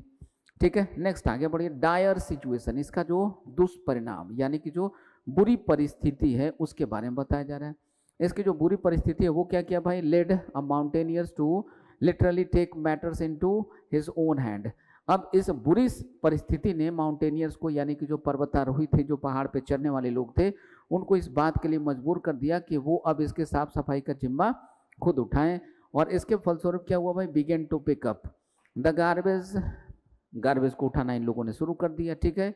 ठीक है। नेक्स्ट आगे बढ़िए, डायर सिचुएशन, इसका जो दुष्परिणाम यानी कि जो बुरी परिस्थिति है उसके बारे में बताया जा रहा है। इसकी जो बुरी परिस्थिति है वो क्या किया भाई, led a mountaineers to literally take matters into his own hand. अब इस बुरी परिस्थिति ने माउंटेनियर्स को, यानी कि जो पर्वतारोही थे, जो पहाड़ पे चढ़ने वाले लोग थे, उनको इस बात के लिए मजबूर कर दिया कि वो अब इसके साफ सफाई का जिम्मा खुद उठाएं। और इसके फलस्वरूप क्या हुआ भाई, began to pick up the garbage, garbage को उठाना इन लोगों ने शुरू कर दिया, ठीक है।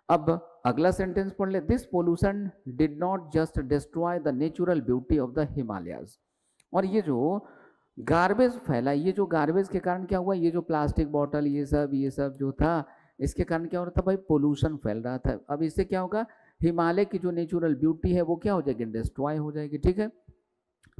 अब अगला सेंटेंस पढ़ ले, this pollution did not just destroy the natural beauty of the Himalayas. और ये जो गार्बेज फैला, ये जो गार्बेज के कारण क्या हुआ, ये जो प्लास्टिक बॉटल ये सब जो था, इसके कारण क्या हो रहा था भाई, पोल्यूशन फैल रहा था। अब इससे क्या होगा, हिमालय की जो नेचुरल ब्यूटी है वो क्या हो जाएगी, डिस्ट्रॉय हो जाएगी, ठीक है।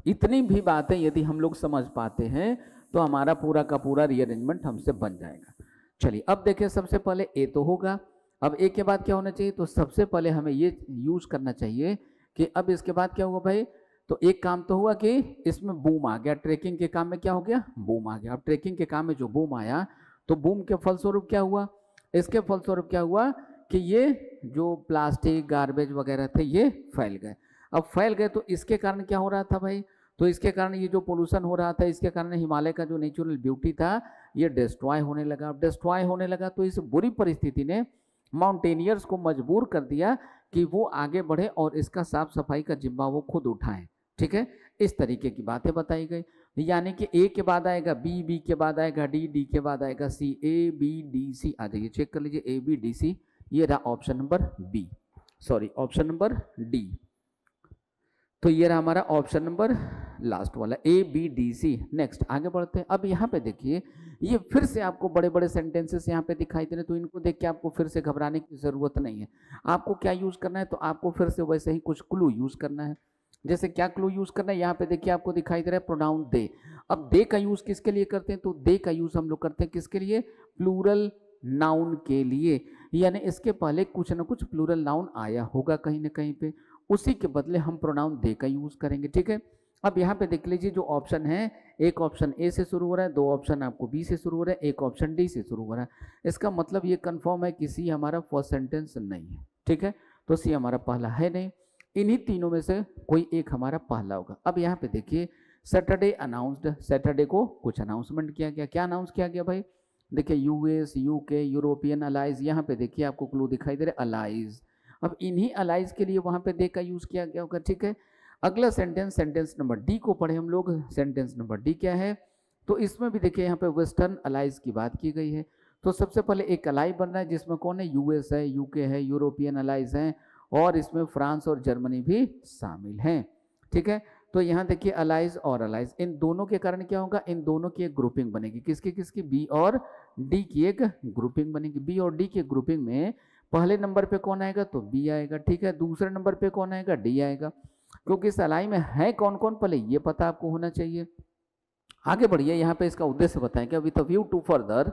इतनी भी बातें यदि हम लोग समझ पाते हैं तो हमारा पूरा का पूरा रीअरेंजमेंट हमसे बन जाएगा। चलिए अब देखिए, सबसे पहले ए तो होगा, अब ए के बाद क्या होना चाहिए, तो सबसे पहले हमें ये यूज करना चाहिए कि अब इसके बाद क्या होगा भाई, तो एक काम तो हुआ कि इसमें बूम आ गया, ट्रेकिंग के काम में क्या हो गया, बूम आ गया। अब ट्रेकिंग के काम में जो बूम आया, तो बूम के फलस्वरूप क्या हुआ, इसके फलस्वरूप क्या हुआ कि ये जो प्लास्टिक गार्बेज वगैरह थे ये फैल गए। अब फैल गए तो इसके कारण क्या हो रहा था भाई, तो इसके कारण ये जो पोल्यूशन हो रहा था, इसके कारण हिमालय का जो नेचुरल ब्यूटी था ये डिस्ट्रॉय होने लगा। डिस्ट्रॉय होने लगा तो इस बुरी परिस्थिति ने माउंटेनियर्स को मजबूर कर दिया कि वो आगे बढ़े और इसका साफ सफाई का जिम्मा वो खुद उठाएं, ठीक है। इस तरीके की बातें बताई गई, यानी कि ए के बाद आएगा बी, बी के बाद आएगा डी, डी के बाद आएगा सी, ए बी डी सी आ जाइए, चेक कर लीजिए, ए बी डी सी, ये रहा option number B, sorry option number D. तो ये रहा हमारा ऑप्शन नंबर लास्ट वाला, A B D C. Next आगे बढ़ते हैं। अब यहाँ पे देखिए, ये फिर से आपको बड़े बड़े सेंटेंसेस यहाँ पे दिखाई दे रहे, तो इनको देख के आपको फिर से घबराने की जरूरत नहीं है। आपको क्या यूज करना है, तो आपको फिर से वैसे ही कुछ क्लू यूज करना है। जैसे क्या क्लू यूज करना है, यहाँ पे देखिए आपको दिखाई दे रहा है प्रोनाउन दे। अब दे का यूज किसके लिए करते हैं, तो दे का यूज हम लोग करते हैं किसके लिए, प्लूरल नाउन के लिए, यानी इसके पहले कुछ ना कुछ प्लूरल नाउन आया होगा कहीं ना कहीं पे, उसी के बदले हम प्रोनाउन दे का यूज करेंगे, ठीक है। अब यहाँ पे देख लीजिए, जो ऑप्शन है, एक ऑप्शन ए से शुरू हो रहा है, दो ऑप्शन आपको बी से शुरू हो रहा है, एक ऑप्शन डी से शुरू हो रहा है। इसका मतलब ये कंफर्म है कि सी हमारा फर्स्ट सेंटेंस नहीं है, ठीक है। तो सी हमारा पहला है नहीं, इन्हीं तीनों में से कोई एक हमारा पहला होगा। अब यहाँ पे देखिए, सैटरडे अनाउंस्ड, सैटरडे को कुछ अनाउंसमेंट किया गया। क्या अनाउंस किया गया भाई, देखिए यूएस, यूके, यूरोपियन अलाइज, यहाँ पे देखिए आपको क्लू दिखाई दे रहा है अलाइज। अब इन्हीं अलाइज के लिए वहां पे दे का यूज किया गया होगा, ठीक है। अगला सेंटेंस, सेंटेंस नंबर डी को पढ़े हम लोग। सेंटेंस नंबर डी क्या है, तो इसमें भी देखिए यहाँ पे वेस्टर्न अलाइज की बात की गई है। तो सबसे पहले एक अलाई बन रहा है जिसमें कौन है, यूएस है, यूके है, यूरोपियन अलाइज हैं, और इसमें फ्रांस और जर्मनी भी शामिल हैं, ठीक है। तो यहाँ देखिए अलाइज और अलाइज, इन दोनों के कारण क्या होगा, इन दोनों की एक ग्रुपिंग बनेगी, किसकी किसकी, बी और डी की एक ग्रुपिंग बनेगी। बी और डी की ग्रुपिंग में पहले नंबर पे कौन आएगा, तो बी आएगा, ठीक है। दूसरे नंबर पे कौन आएगा, डी आएगा, क्योंकि इस अलाई में है कौन कौन पहले ये पता आपको होना चाहिए। आगे बढ़िए, यहाँ पे इसका उद्देश्य बताएंगे, with a view to further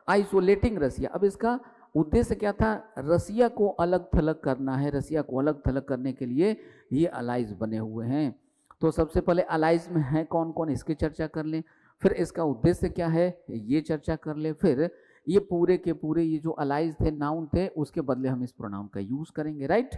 isolating Russia. अब इसका उद्देश्य क्या था, रसिया को अलग थलग करना है। रसिया को अलग थलग करने के लिए ये अलाइज बने हुए हैं। तो सबसे पहले अलाइज में है कौन कौन, इसकी चर्चा कर लें, फिर इसका उद्देश्य क्या है ये चर्चा कर ले, फिर ये पूरे के पूरे ये जो अलाइज थे, नाउन थे, उसके बदले हम इस प्रोनाउन का यूज करेंगे, राइट।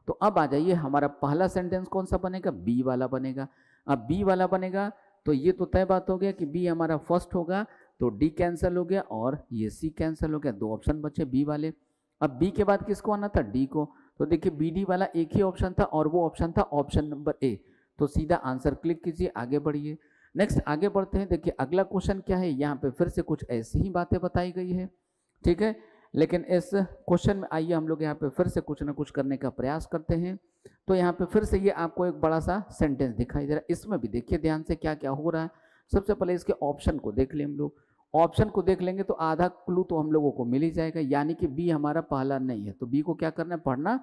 तो अब आ जाइए, हमारा पहला सेंटेंस कौन सा बनेगा, बी वाला बनेगा। अब बी वाला बनेगा तो ये तो तय बात हो गया कि बी हमारा फर्स्ट होगा, तो डी कैंसिल हो गया और ये सी कैंसिल हो गया, दो ऑप्शन बचे बी वाले। अब बी के बाद किसको आना था, डी को, तो देखिए बी डी वाला एक ही ऑप्शन था और वो ऑप्शन था ऑप्शन नंबर ए। तो सीधा आंसर क्लिक कीजिए, आगे बढ़िए। नेक्स्ट आगे बढ़ते हैं। देखिए अगला क्वेश्चन क्या है, यहाँ पे फिर से कुछ ऐसी ही बातें बताई गई है, ठीक है। लेकिन इस क्वेश्चन में आइए हम लोग यहाँ पे फिर से कुछ ना कुछ करने का प्रयास करते हैं। तो यहाँ पे फिर से ये आपको एक बड़ा सा सेंटेंस दिखाई दे रहा है। इसमें भी देखिए ध्यान से क्या क्या हो रहा है। सबसे पहले इसके ऑप्शन को देख लें हम लोग। ऑप्शन को देख लेंगे तो आधा क्लू तो हम लोगों को मिल ही जाएगा, यानी कि बी हमारा पहला नहीं है। तो बी को क्या करना है, पढ़ना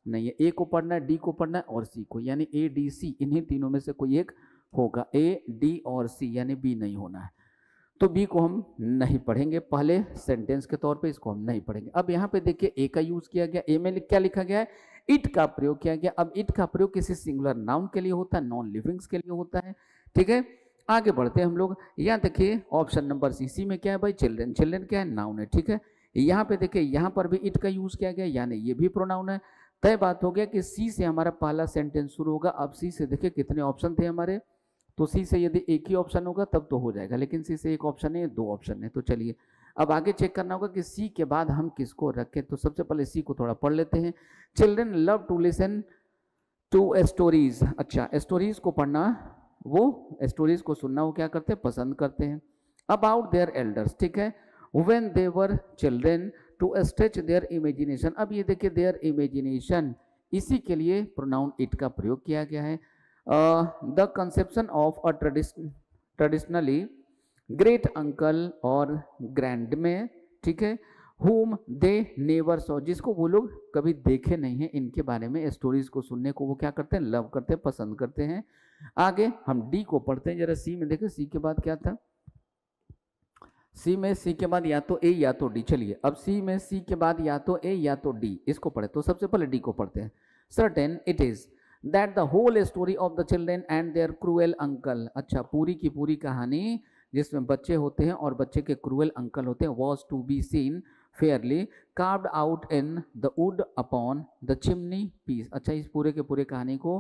नहीं है। ए को पढ़ना है, डी को पढ़ना है और सी को, यानी ए डी सी इन्हीं तीनों में से कोई एक होगा। ए डी और सी, यानी बी नहीं होना है। तो बी को हम नहीं पढ़ेंगे, पहले सेंटेंस के तौर पे इसको हम नहीं पढ़ेंगे। अब यहाँ पे देखिए ए का यूज किया गया। ए में क्या लिखा गया है, इट का प्रयोग किया गया। अब इट का प्रयोग किसी सिंगुलर नाउन के लिए होता है, नॉन लिविंग्स के लिए होता है, ठीक है। आगे बढ़ते हैं हम लोग। यहाँ देखिए ऑप्शन नंबर सी, सी में क्या है भाई, चिल्ड्रन। चिल्ड्रन क्या है, नाउन है, ठीक है। यहाँ पे देखिए यहाँ पर भी इट का यूज किया गया, यानी ये भी प्रोनाउन है। तय बात हो गया कि सी से हमारा पहला सेंटेंस शुरू होगा। अब सी से देखिए कितने ऑप्शन थे हमारे, तो सी से यदि एक ही ऑप्शन होगा तब तो हो जाएगा, लेकिन सी से एक ऑप्शन है, दो ऑप्शन है। तो चलिए अब आगे चेक करना होगा कि सी के बाद हम किसको रखें। तो सबसे पहले सी को थोड़ा पढ़ लेते हैं। Children love to listen to stories. अच्छा, स्टोरीज को पढ़ना, वो स्टोरीज को सुनना वो क्या करते हैं, पसंद करते हैं। अबाउट देयर एल्डर्स, ठीक है। When they were children to stretch their imagination. अब ये देखिए देयर इमेजिनेशन, इसी के लिए प्रोनाउन इट का प्रयोग किया गया है। The conception of a traditionally great uncle और ग्रैंड में, ठीक है। whom they never saw, जिसको वो लोग कभी देखे नहीं हैं, इनके बारे में स्टोरीज को सुनने को वो क्या करते हैं, लव करते हैं, पसंद करते हैं। आगे हम डी को पढ़ते हैं जरा। सी में देखिए सी के बाद क्या था, सी के बाद या तो ए या तो डी। चलिए अब सी के बाद या तो ए या तो डी, इसको पढ़े। तो सबसे पहले डी को पढ़ते हैं। Certain it is that the whole story of the children and their cruel uncle. अच्छा, पूरी की पूरी कहानी जिसमें बच्चे होते हैं और बच्चे के क्रूएल अंकल होते हैं, was to be seen fairly carved out in the wood upon the chimney piece. अच्छा, इस पूरे के पूरे कहानी को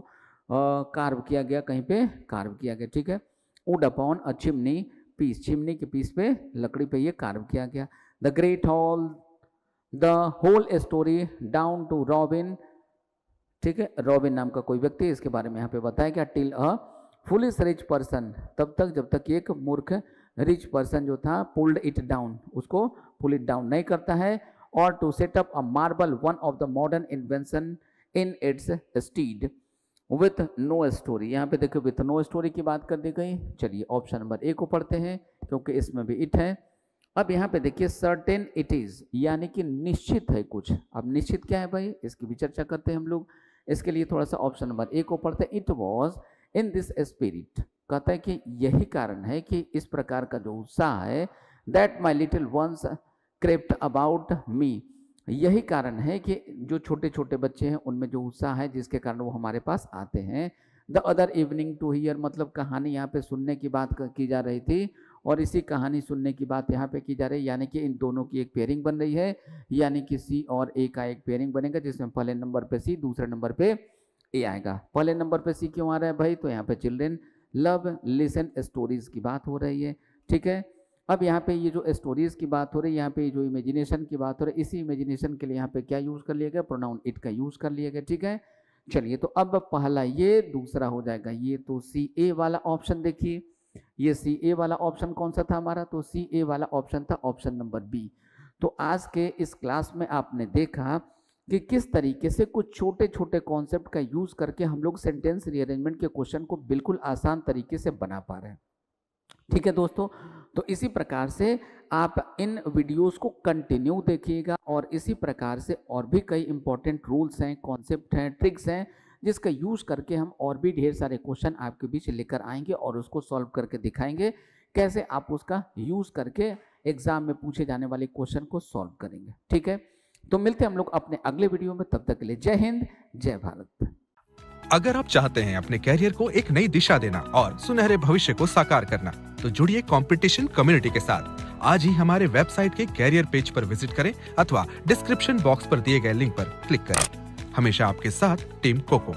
कार्व किया गया, कहीं पे कार्व किया गया, ठीक है। Wood upon a chimney piece, chimney के पीस पे, लकड़ी पे ये कार्व किया गया। The great hall the whole story down to Robin, ठीक है। रॉबिन नाम का कोई व्यक्ति, इसके बारे में यहाँ पे बताया गया। Till a foolish rich person, तब तक जब तक एक मूर्ख रिच पर्सन जो था पुल्ड इट डाउन, उसको पुल इट डाउन नहीं करता है। और to set up a marble one of the modern invention in its steed with no story. यहाँ पे देखो विथ नो स्टोरी की बात कर दी गई। चलिए ऑप्शन नंबर ए को पढ़ते हैं क्योंकि इसमें भी इट है। अब यहाँ पे देखिए सर्टेन इट इज, यानी कि निश्चित है कुछ। अब निश्चित क्या है भाई, इसकी भी चर्चा करते हैं हम लोग। इसके लिए थोड़ा सा ऑप्शन नंबर ए को पढ़ते हैं। It was in this spirit, कहता है कि यही कारण है कि इस प्रकार का जो उत्साह है, that my little ones crept about me, यही कारण है कि जो छोटे छोटे बच्चे हैं उनमें जो उत्साह है जिसके कारण वो हमारे पास आते हैं। The other evening to hear, मतलब कहानी यहाँ पे सुनने की बात की जा रही थी और इसी कहानी सुनने की बात यहाँ पे की जा रही है, यानी कि इन दोनों की एक पेयरिंग बन रही है, यानी कि सी और ए का एक पेयरिंग बनेगा जिसमें पहले नंबर पे सी, दूसरे नंबर पे ए आएगा। पहले नंबर पे सी क्यों आ रहा है भाई, तो यहाँ पे चिल्ड्रेन लव लिसन स्टोरीज की बात हो रही है, ठीक है। अब यहाँ पे ये जो स्टोरीज की बात हो रही है, यहाँ पे जो इमेजिनेशन की बात हो रही है, इसी इमेजिनेशन के लिए यहाँ पे क्या यूज कर लिया गया, प्रोनाउन इट का यूज कर लिया गया, ठीक है। चलिए तो अब पहला ये, दूसरा हो जाएगा ये। तो सी ए वाला ऑप्शन देखिए, ये सी ए वाला ऑप्शन कौन सा था हमारा, तो सी ए वाला ऑप्शन था ऑप्शन नंबर बी। तो आज के इस क्लास में आपने देखा कि किस तरीके से कुछ छोटे छोटे कॉन्सेप्ट का यूज करके हम लोग सेंटेंस रीअरेंजमेंट के क्वेश्चन को बिल्कुल आसान तरीके से बना पा रहे हैं, ठीक है दोस्तों। तो इसी प्रकार से आप इन वीडियोस को कंटिन्यू देखिएगा और इसी प्रकार से और भी कई इंपॉर्टेंट रूल्स हैं, कॉन्सेप्ट हैं, ट्रिक्स हैं, जिसका यूज करके हम और भी ढेर सारे क्वेश्चन आपके बीच लेकर आएंगे और उसको सॉल्व करके दिखाएंगे कैसे आप उसका यूज करके एग्जाम में पूछे जाने वाले क्वेश्चन को सॉल्व करेंगे, ठीक है। तो मिलते हैं हम लोग अपने अगले वीडियो में, तब तक के लिए जय हिंद, जय भारत। अगर आप चाहते हैं अपने कैरियर को एक नई दिशा देना और सुनहरे भविष्य को साकार करना, तो जुड़िए कंपटीशन कम्युनिटी के साथ। आज ही हमारे वेबसाइट के कैरियर पेज पर विजिट करें अथवा डिस्क्रिप्शन बॉक्स पर दिए गए लिंक पर क्लिक करें। हमेशा आपके साथ टीम कोको।